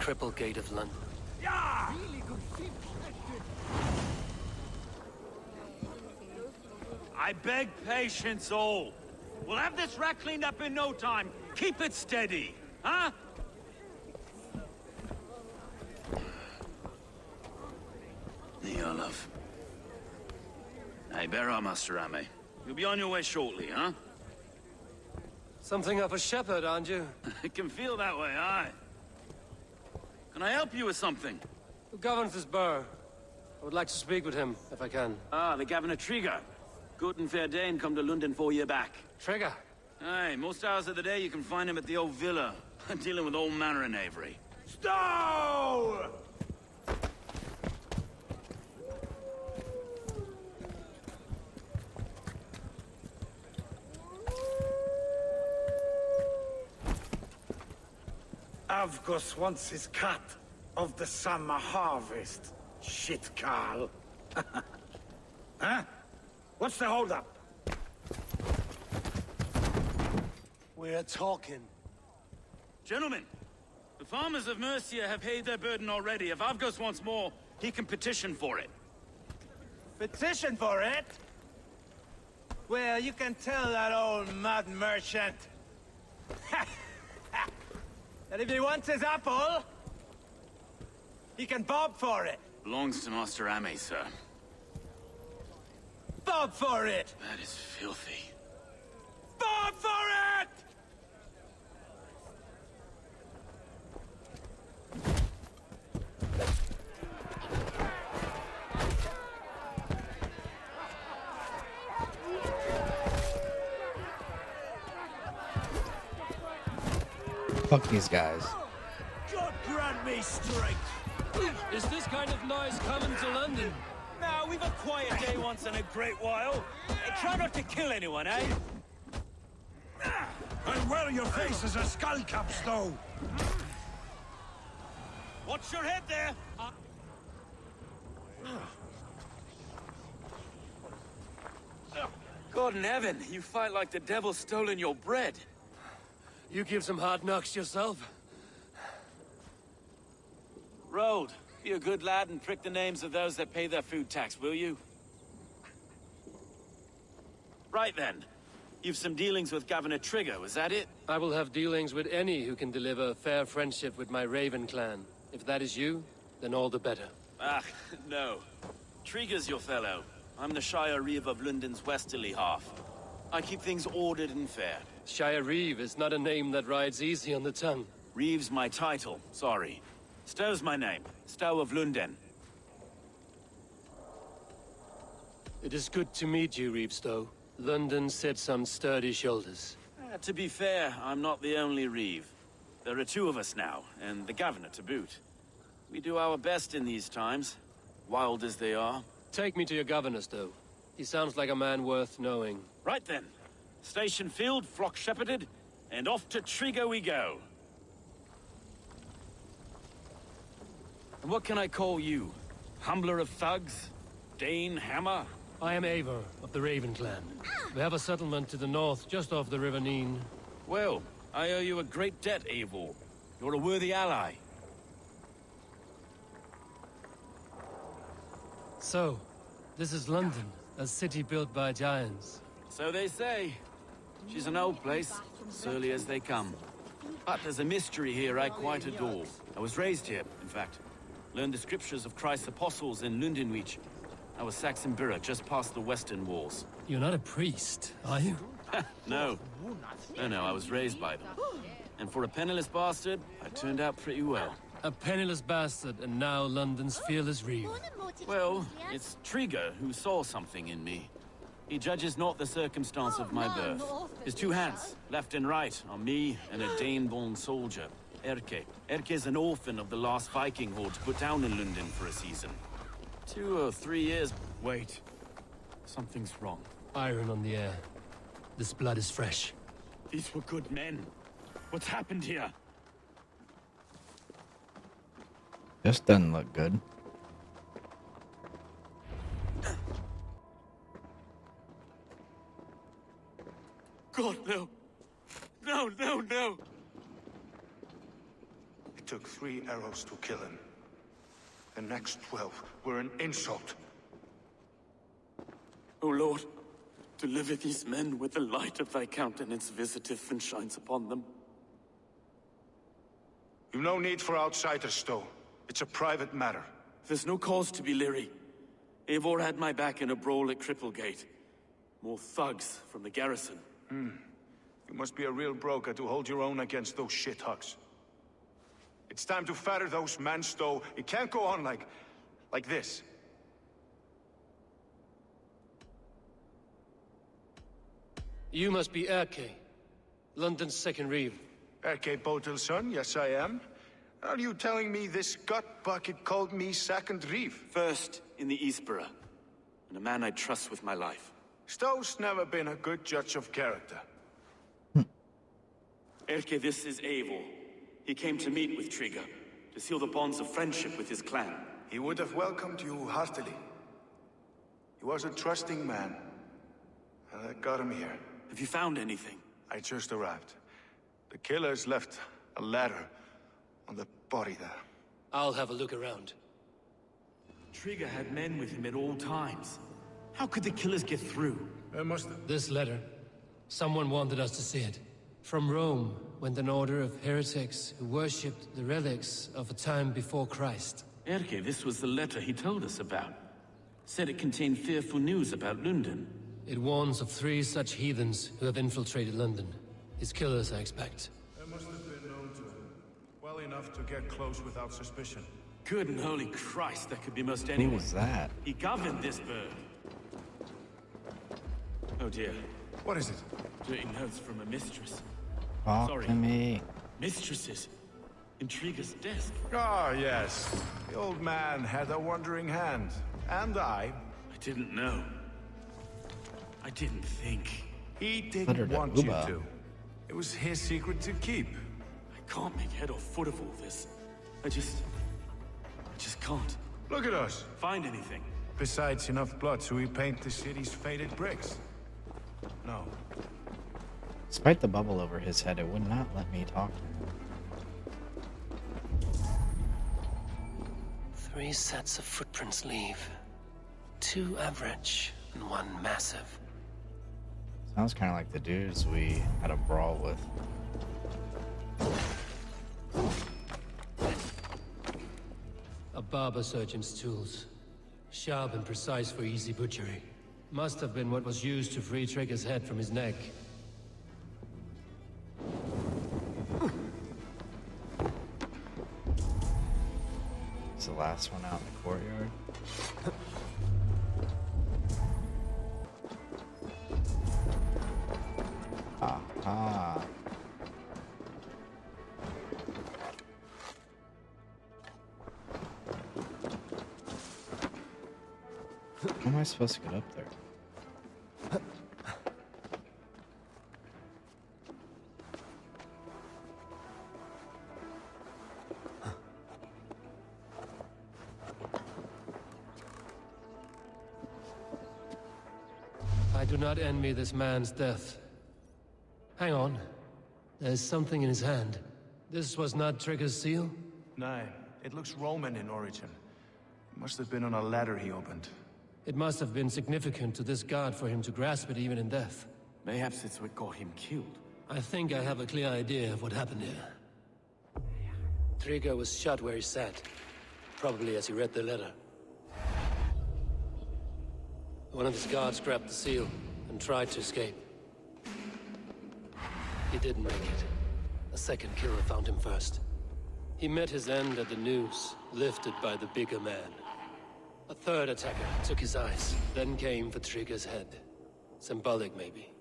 triple gate of London. Yeah! I beg patience, all. We'll have this wreck cleaned up in no time. Keep it steady, huh? Here, love. Hey, bear up, Master Ame. You'll be on your way shortly, huh? Something of a shepherd, aren't you? It can feel that way, aye. Can I help you with something? Who governs this burgh? I would like to speak with him, if I can. Ah, the Governor Trigger. Good and fair Dane come to Lunden 4 year back. Trigger? Aye, most hours of the day you can find him at the old villa, dealing with all manner in Avery. Stow! Avgos wants his cut of the summer harvest. Shit, Carl. Huh? What's the holdup? We're talking. Gentlemen, the farmers of Mercia have paid their burden already. If Avgos wants more, he can petition for it. Petition for it? Well, you can tell that old mud merchant that if he wants his apple, he can bob for it. Belongs to Master Ame, sir. Bob for it! That is filthy. Bob for it! Fuck these guys. God grant me strength! Is this kind of noise coming to London? Now, we've a quiet day once in a great while. Try not to kill anyone, eh? And where your face is a skull cap, Stow. Watch your head there! God in heaven, you fight like the devil stolen your bread. You give some hard knocks yourself? Road, be a good lad and prick the names of those that pay their food tax, will you? Right then. You've some dealings with Governor Trigger, was that it? I will have dealings with any who can deliver fair friendship with my Raven clan. If that is you, then all the better. Ah, no. Trigger's your fellow. I'm the Shire Reeve of Lunden's westerly half. I keep things ordered and fair. Shire Reeve is not a name that rides easy on the tongue. Reeve's my title, sorry. Stow's my name. Stow of Lunden. It is good to meet you, Reevestow. London sits on sturdy shoulders. To be fair, I'm not the only Reeve. There are two of us now, and the Governor to boot. We do our best in these times, wild as they are. Take me to your governor, Stow. He sounds like a man worth knowing. Right then. Station filled, flock shepherded, and off to Trigger we go. And what can I call you? Humbler of thugs? Dane Hammer? I am Eivor of the Raven clan. We have a settlement to the north, just off the River Neen. Well, I owe you a great debt, Eivor. You're a worthy ally. So, this is London, a city built by giants. So they say. She's an old place, surly as they come. But there's a mystery here I quite adore. I was raised here, in fact. Learned the scriptures of Christ's apostles in Lunden, Leech. I was Saxon Borough, just past the western walls. You're not a priest, are you? No. No, I was raised by them. And for a penniless bastard, I turned out pretty well. A penniless bastard, and now London's fearless Reeve. Well, it's Trigger who saw something in me. He judges not the circumstance of my birth. His two hands, left and right, are me and a Dane-born soldier, Erke. Erke's an orphan of the last Viking horde put down in Lunden for a season. 2 or 3 years... Wait. Something's wrong. Iron on the air. This blood is fresh. These were good men. What's happened here? This doesn't look good. God, no. No. took 3 arrows to kill him. The next 12 were an insult. O Lord, deliver these men with the light of thy countenance visiteth and shines upon them. You've no need for outsiders, though. It's a private matter. There's no cause to be leery. Eivor had my back in a brawl at Cripplegate. More thugs from the garrison. You must be a real broker to hold your own against those shithugs. It's time to fetter those men, though. It can't go on like this. You must be Erke, London's second reeve. Erke Botel's son, yes I am. Are you telling me this gut bucket called me second reeve? First in the Eastborough, and a man I trust with my life. Stowe's never been a good judge of character. Erke, this is Eivor. He came to meet with Trigger, to seal the bonds of friendship with his clan. He would have welcomed you heartily. He was a trusting man. And I got him here. Have you found anything? I just arrived. The killers left a ladder on the body there. I'll have a look around. Trigger had men with him at all times. How could the killers get through? There must have... This letter. Someone wanted us to see it. From Rome went an order of heretics who worshipped the relics of a time before Christ. Erke, this was the letter he told us about. Said it contained fearful news about Lunden. It warns of 3 such heathens who have infiltrated London. His killers, I expect. There must have been known to him. Well enough to get close without suspicion. Good and holy Christ, that could be most Who anyone. was that? He governed this bird. Oh dear. What is it? Dirty notes from a mistress. Talk Sorry. to me. Mistresses. In Trigger's desk. Ah, yes. The old man had a wandering hand. And I. I didn't know. I didn't think. He Letter didn't to want you Uba. to. It was his secret to keep. I can't make head or foot of all this. I just can't Look at us. find anything. Besides enough blood to repaint the city's faded bricks. No. Despite the bubble over his head, it would not let me talk to him. 3 sets of footprints leave. 2 average and 1 massive. Sounds kind of like the dudes we had a brawl with. A barber surgeon's tools. Sharp and precise for easy butchery. Must have been what was used to free Trigger's head from his neck. It's the last one out in the courtyard. Aha. How am I supposed to get up there? I do not envy this man's death. Hang on. There's something in his hand. This was not Trigger's seal? No, it looks Roman in origin. It must have been on a ladder he opened. It must have been significant to this god for him to grasp it even in death. Mayhaps it's what got him killed. I think I have a clear idea of what happened here. Trigger was shot where he sat. Probably as he read the letter. One of his guards grabbed the seal and tried to escape. He didn't make it. A second killer found him first. He met his end at the noose, lifted by the bigger man. A third attacker took his eyes, then came for Trigger's head. Symbolic, maybe.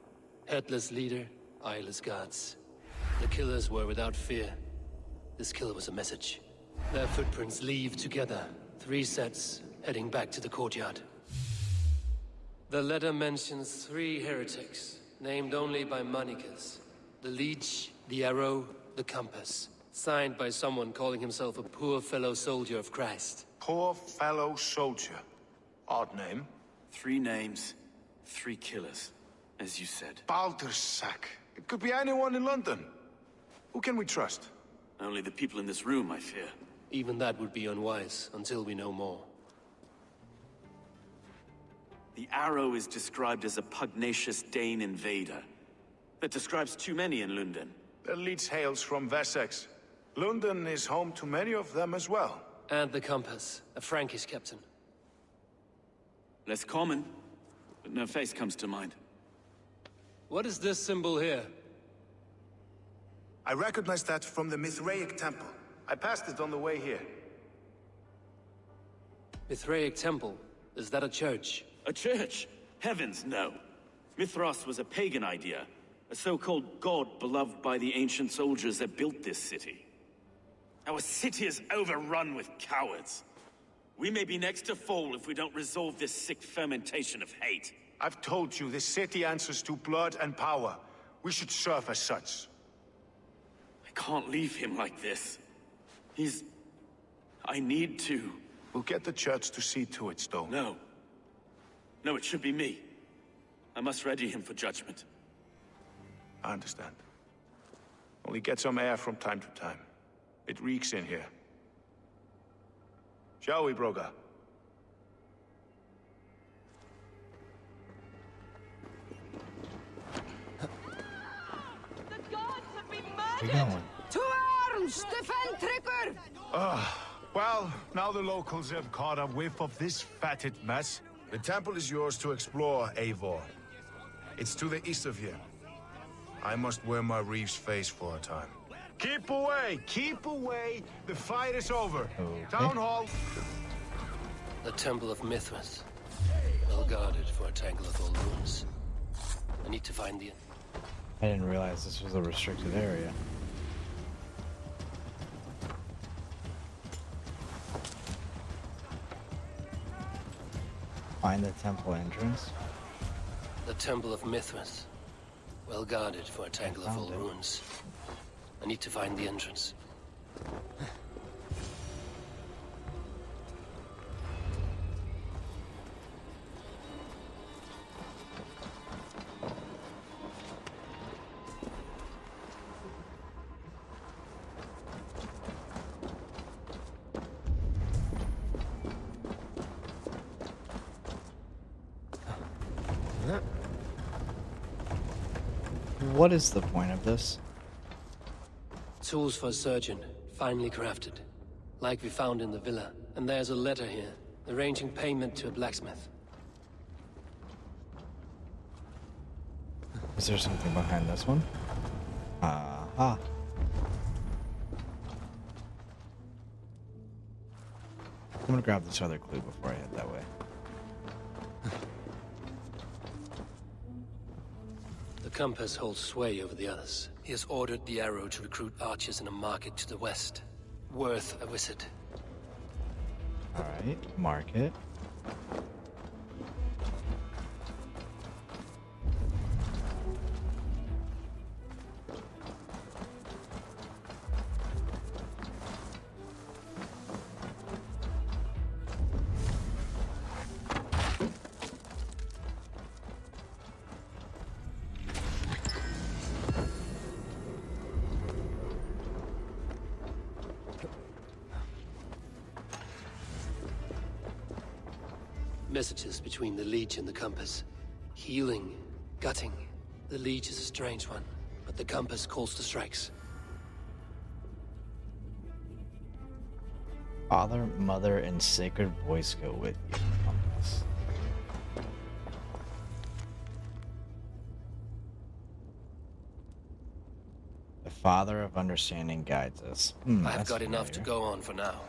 Headless leader, eyeless guards. The killers were without fear. This kill was a message. Their footprints leave together, 3 sets, heading back to the courtyard. The letter mentions 3 heretics, named only by monikers. The Leech, the Arrow, the Compass. Signed by someone calling himself a poor fellow soldier of Christ. Poor fellow soldier. Odd name. 3 names, 3 killers, as you said. Baldersack. It could be anyone in London. Who can we trust? Only the people in this room, I fear. Even that would be unwise until we know more. The Arrow is described as a pugnacious Dane invader. That describes too many in Lunden. The Leech hails from Wessex. Lunden is home to many of them as well. And the compass, a Frankish captain. Less common, but no face comes to mind. What is this symbol here? I recognize that from the Mithraic temple. I passed it on the way here. Mithraic temple? Is that a church? A church? Heavens, no. Mithras was a pagan idea. A so-called god beloved by the ancient soldiers that built this city. Our city is overrun with cowards. We may be next to fall if we don't resolve this sick fermentation of hate. I've told you, this city answers to blood and power. We should serve as such. I can't leave him like this. I need to. We'll get the church to see to it, Stone. No. No, it should be me. I must ready him for judgment. I understand. Only get some air from time to time. It reeks in here. Shall we, Broga? The gods have been Where you murdered! going? To arms! Defend Trigger! Well, now the locals have caught a whiff of this fatted mess. The temple is yours to explore, Eivor. It's to the east of here. I must wear my Reeve's face for a time. Keep away! Keep away! The fight is over. Okay. Town hall! The Temple of Mithras. Well guarded for a tangle of old ruins. I need to find the... I didn't realize this was a restricted area. Find the temple entrance. The Temple of Mithras. Well guarded for a tangle of old ruins. I need to find the entrance. What is the point of this? Tools for a surgeon, finely crafted. Like we found in the villa. And there's a letter here, arranging payment to a blacksmith. Is there something behind this one? Aha. I'm gonna grab this other clue before I head that way. The compass holds sway over the others. He has ordered the Arrow to recruit archers in a market to the west. Worth a visit. Alright, market. Messages between the Leech and the compass. Healing, gutting. The Leech is a strange one, but the compass calls to strikes. Father, mother, and sacred voice go with you. Compass. The father of understanding guides us. I have got enough to go on for now.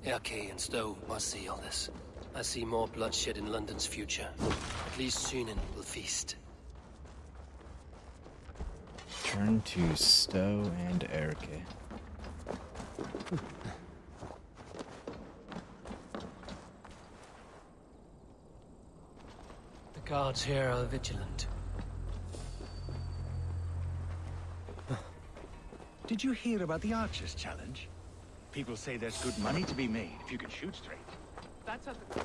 Erke and Stowe must see all this. I see more bloodshed in London's future. At least Sunan will feast. Turn to Stowe and Erke. The guards here are vigilant. Did you hear about the Archers Challenge? People say there's good money to be made if you can shoot straight. That's at the...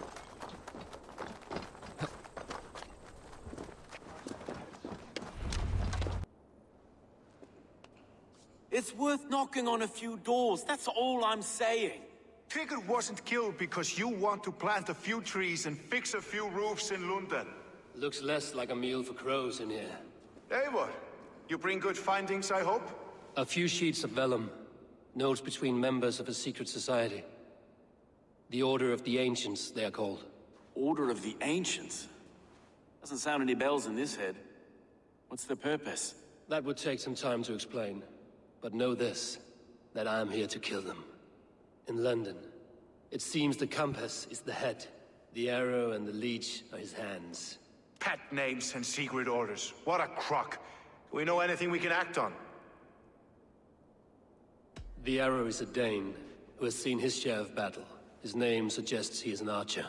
It's worth knocking on a few doors, that's all I'm saying. Trigger wasn't killed because you want to plant a few trees and fix a few roofs in Lunden. Looks less like a meal for crows in here. Eivor, you bring good findings, I hope? A few sheets of vellum. Notes between members of a secret society. The Order of the Ancients, they are called. Order of the Ancients? Doesn't sound any bells in this head. What's their purpose? That would take some time to explain. But know this, that I am here to kill them. In London, it seems the compass is the head. The arrow and the leech are his hands. Pet names and secret orders. What a crock. Do we know anything we can act on? The arrow is a Dane, who has seen his share of battle. His name suggests he is an archer.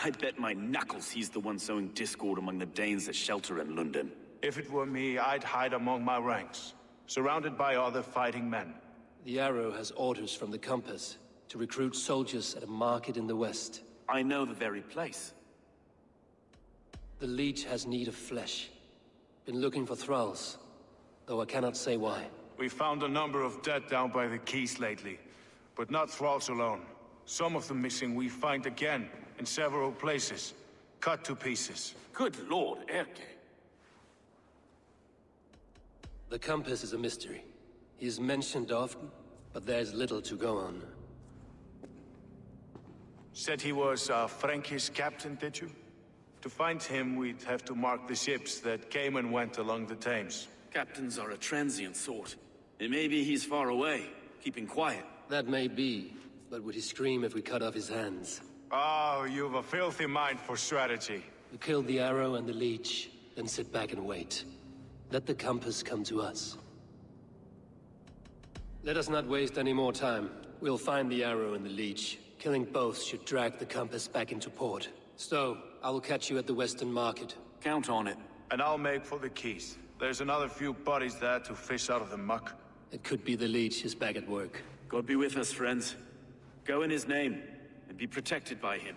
I'd bet my knuckles he's the one sowing discord among the Danes that shelter in Lunden. If it were me, I'd hide among my ranks, surrounded by other fighting men. The arrow has orders from the compass to recruit soldiers at a market in the west. I know the very place. The Leech has need of flesh. Been looking for thralls, though I cannot say why. We found a number of dead down by the quays lately, but not thralls alone. Some of the missing we find again in several places, cut to pieces. Good lord, Erke. The compass is a mystery. He is mentioned often, but there's little to go on. Said he was a Frankish captain, did you? To find him, we'd have to mark the ships that came and went along the Thames. Captains are a transient sort. It may be he's far away, keeping quiet. That may be, but would he scream if we cut off his hands? Oh, you've a filthy mind for strategy. We kill the arrow and the leech, then sit back and wait. Let the compass come to us. Let us not waste any more time. We'll find the arrow and the leech. Killing both should drag the compass back into port. So, I will catch you at the Western Market. Count on it. And I'll make for the quays. There's another few bodies there to fish out of the muck. It could be the leech is back at work. God be with us, friends. Go in his name, and be protected by him.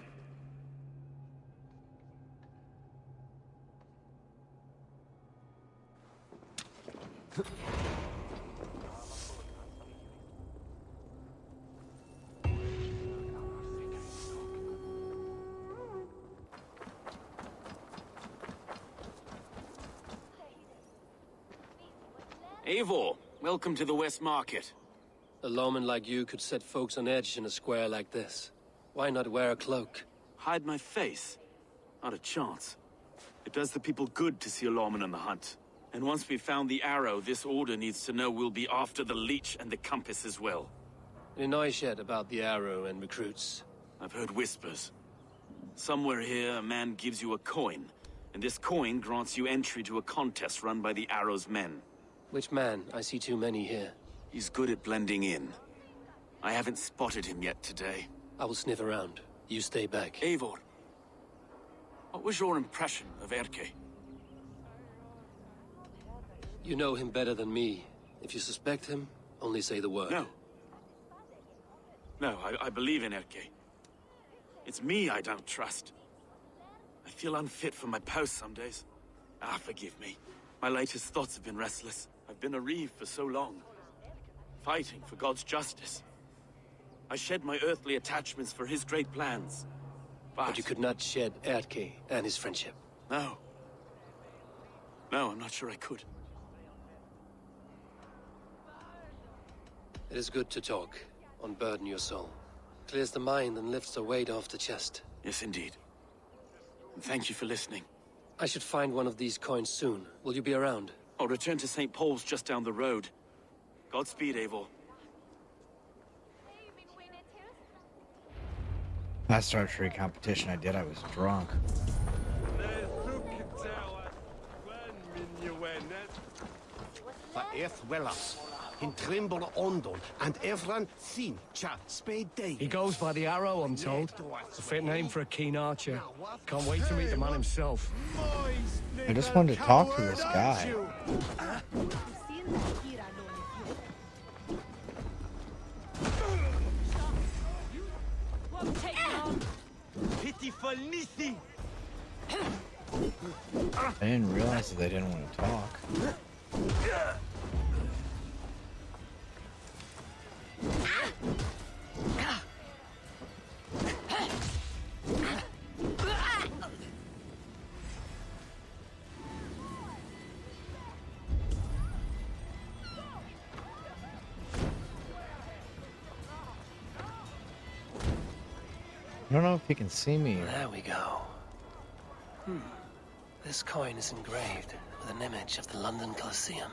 Eivor, welcome to the West Market. A lawman like you could set folks on edge in a square like this. Why not wear a cloak? Hide my face? Not a chance. It does the people good to see a lawman on the hunt. And once we've found the arrow, this order needs to know we'll be after the leech and the compass as well. Any noise yet about the arrow and recruits? I've heard whispers. Somewhere here, a man gives you a coin, and this coin grants you entry to a contest run by the arrow's men. Which man? I see too many here. He's good at blending in. I haven't spotted him yet today. I will sniff around. You stay back. Eivor, what was your impression of Erke? You know him better than me. If you suspect him, only say the word. No. No, I believe in Erke. It's me I don't trust. I feel unfit for my post some days. Forgive me. My latest thoughts have been restless. I've been a reeve for so long. Fighting for God's justice. I shed my earthly attachments for his great plans. But you could not shed Erke and his friendship. No. No, I'm not sure I could. It is good to talk. Unburden your soul. Clears the mind and lifts the weight off the chest. Yes, indeed. And thank you for listening. I should find one of these coins soon. Will you be around? I'll return to St. Paul's just down the road. Godspeed, Eivor. Last archery competition I did, I was drunk. in Trimble Ondon, and everyone seen chat spade day. He goes by the arrow, I'm told. A fit name for a keen archer. Can't wait to meet the man himself. I just wanted to talk to this guy. Pitiful Nisi! I didn't realize that they didn't want to talk. I don't know if you can see me. There we go. This coin is engraved with an image of the London Colosseum.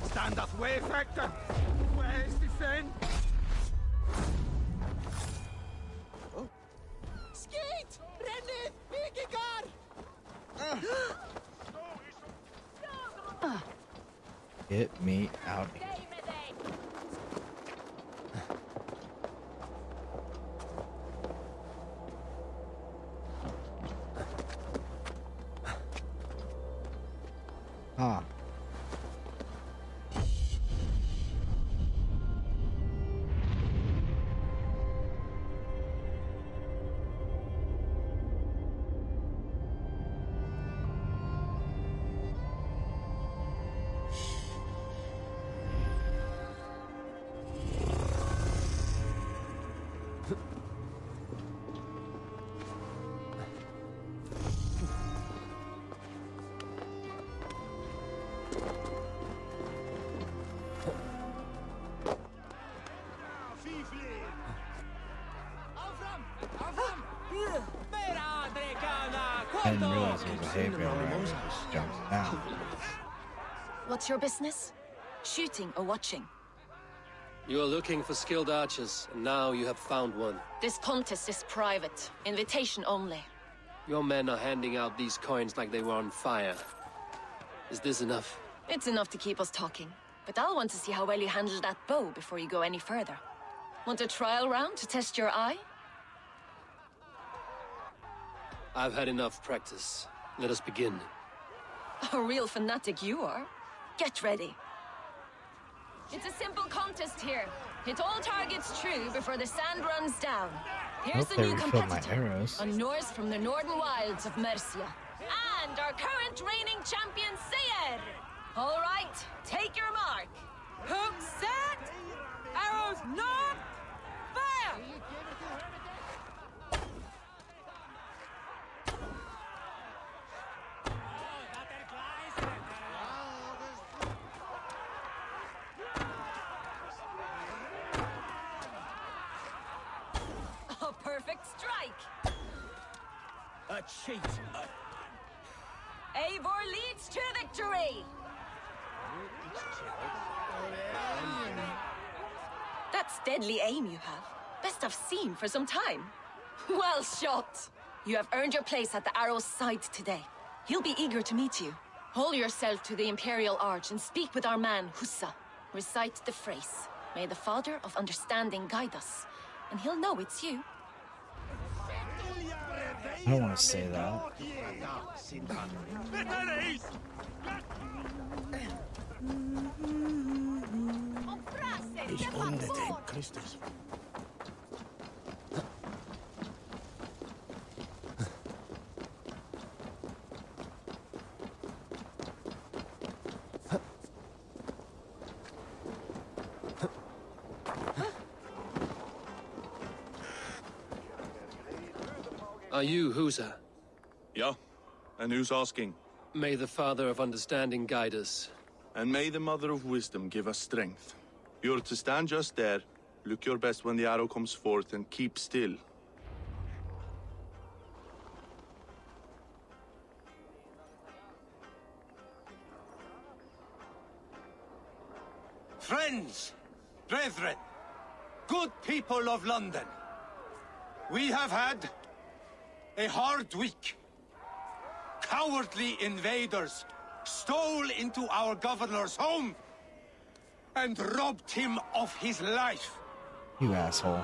Stand up, wayfactor! Where's the friend? Skeet! Rennie! Vikigar! Get me out of here. Ah. I didn't realize there was a hay bale there. It just jumps down. What's your business? Shooting or watching? You are looking for skilled archers, and now you have found one. This contest is private. Invitation only. Your men are handing out these coins like they were on fire. Is this enough? It's enough to keep us talking. But I'll want to see how well you handle that bow before you go any further. Want a trial round to test your eye? I've had enough practice. Let us begin. A real fanatic you are. Get ready. It's a simple contest here. Hit all targets true before the sand runs down. Here's Hope the they new refilled my competitor, arrows. a Norse from the northern wilds of Mercia. And our current reigning champion, Sayer. All right, take your mark. Hook set! Arrows not! Fire! A perfect strike. A cheat. Eivor leads to victory. That's deadly aim you have. Best I've seen for some time. Well shot. You have earned your place at the arrow's side today. He'll be eager to meet you. Hold yourself to the Imperial Arch and speak with our man, Hussa. Recite the phrase. May the Father of Understanding guide us. And he'll know it's you. I don't want to say that. Christus. Are you Husa? Yeah, and who's asking? May the Father of Understanding guide us. And may the Mother of Wisdom give us strength. You're to stand just there, look your best when the arrow comes forth, and keep still. Friends, brethren, good people of London, we have had a hard week. Cowardly invaders stole into our governor's home and robbed him of his life. You asshole.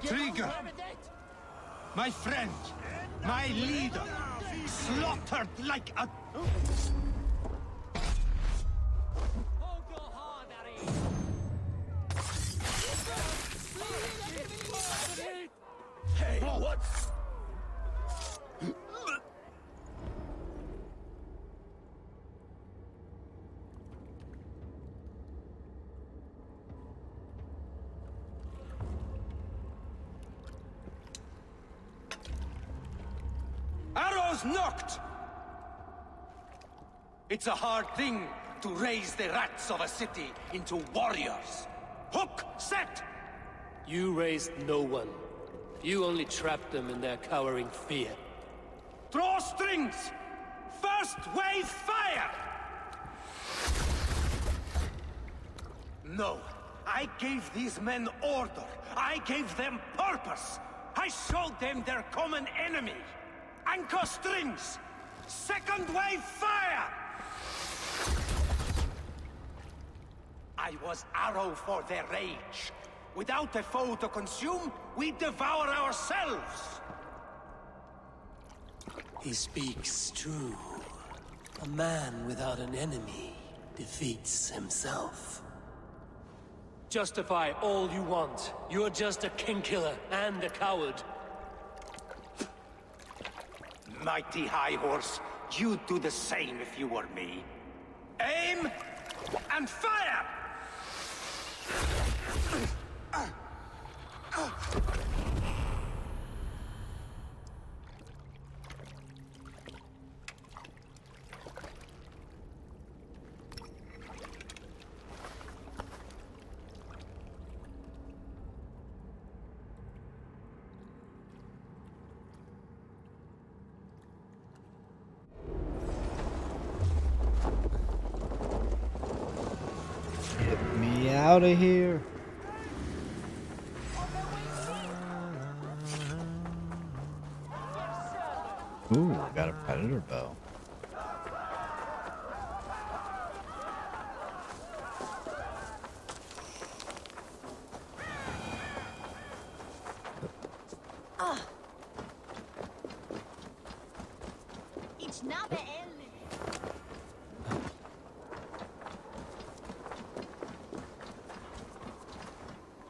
Trigger, my friend, my leader, slaughtered like a... Hey, what? Arrows knocked! It's a hard thing to raise the rats of a city into warriors. Hook, set! You raised no one. You only trapped them in their cowering fear. Draw strings! First wave fire! No, I gave these men order. I gave them purpose. I showed them their common enemy. Anchor strings! Second wave fire! I was arrow for their rage. Without a foe to consume, we devour ourselves! He speaks true. A man without an enemy defeats himself. Justify all you want. You're just a king-killer and a coward. Mighty High Horse, you'd do the same if you were me. Aim and fire! Get me out of here. Ooh, got a predator bow.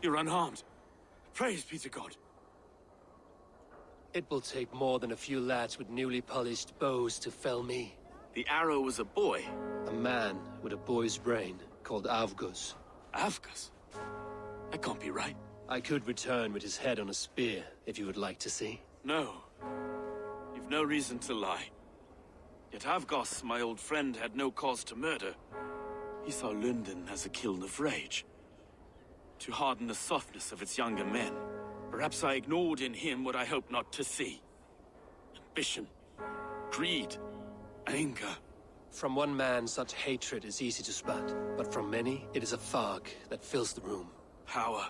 You're unharmed. Praise be to God. It will take more than a few lads with newly polished bows to fell me. The arrow was a boy. A man with a boy's brain, called Avgus. Avgus? That can't be right. I could return with his head on a spear, if you would like to see. No. You've no reason to lie. Yet Avgos, my old friend, had no cause to murder. He saw Lunden as a kiln of rage. To harden the softness of its younger men. Perhaps I ignored in him what I hoped not to see. Ambition, greed, anger. From one man, such hatred is easy to spot, but from many, it is a fog that fills the room. Power.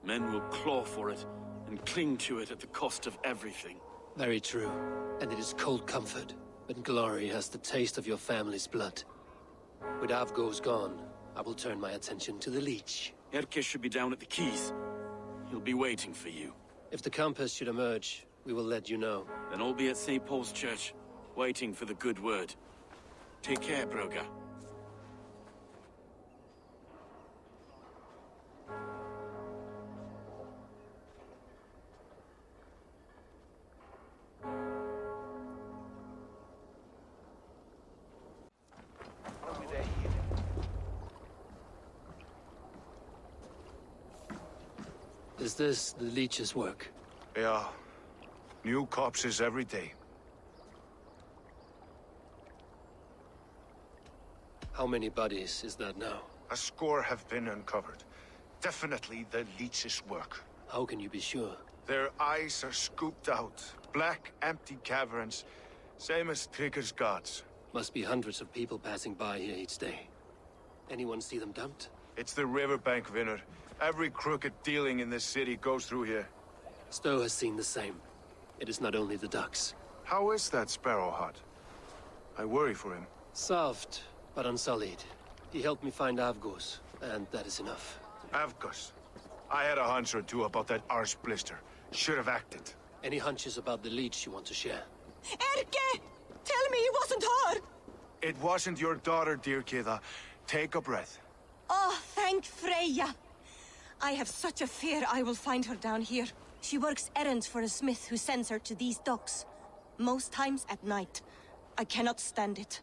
Men will claw for it, and cling to it at the cost of everything. Very true. And it is cold comfort, when glory has the taste of your family's blood. With Avgos gone, I will turn my attention to the Leech. Erke should be down at the quays. He'll be waiting for you. If the compass should emerge, we will let you know. Then I'll be at St. Paul's Church, waiting for the good word. Take care, Broga. Is this the Leech's work? Yeah. New corpses every day. How many bodies is that now? A score have been uncovered. Definitely the Leech's work. How can you be sure? Their eyes are scooped out. Black, empty caverns. Same as Trigger's gods. Must be hundreds of people passing by here each day. Anyone see them dumped? It's the riverbank, Vinner. Every crooked dealing in this city goes through here. Stowe has seen the same. It is not only the ducks. How is that Sparrow hut? I worry for him. Soft, but unsullied. He helped me find Avgos, and that is enough. Avgos. I had a hunch or two about that arse blister. Should have acted. Any hunches about the Leech you want to share? Erke! Tell me it wasn't her! It wasn't your daughter, dear Kida. Take a breath. Oh, thank Freya. I have such a fear I will find her down here. She works errands for a smith who sends her to these docks. Most times at night. I cannot stand it.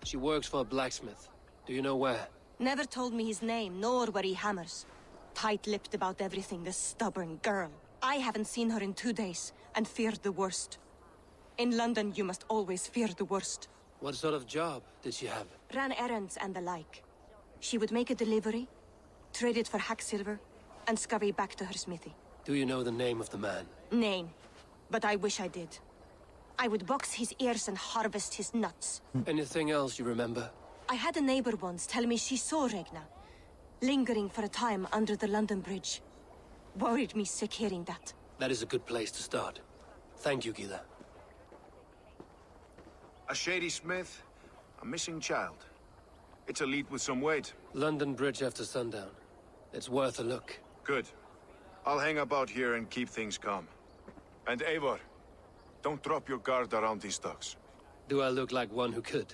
She works for a blacksmith. Do you know where? Never told me his name, nor where he hammers. Tight-lipped about everything, the stubborn girl. I haven't seen her in 2 days, and feared the worst. In London, you must always fear the worst. What sort of job did she have? Ran errands and the like. She would make a delivery, trade it for hack silver, and scurry back to her smithy. Do you know the name of the man? Name. But I wish I did. I would box his ears and harvest his nuts. Anything else you remember? I had a neighbor once tell me she saw Regna, lingering for a time under the London Bridge. Worried me sick hearing that. That is a good place to start. Thank you, Gila. A shady smith, a missing child. It's a lead with some weight. London Bridge after sundown. It's worth a look. Good. I'll hang about here and keep things calm. And Eivor, don't drop your guard around these thugs. Do I look like one who could?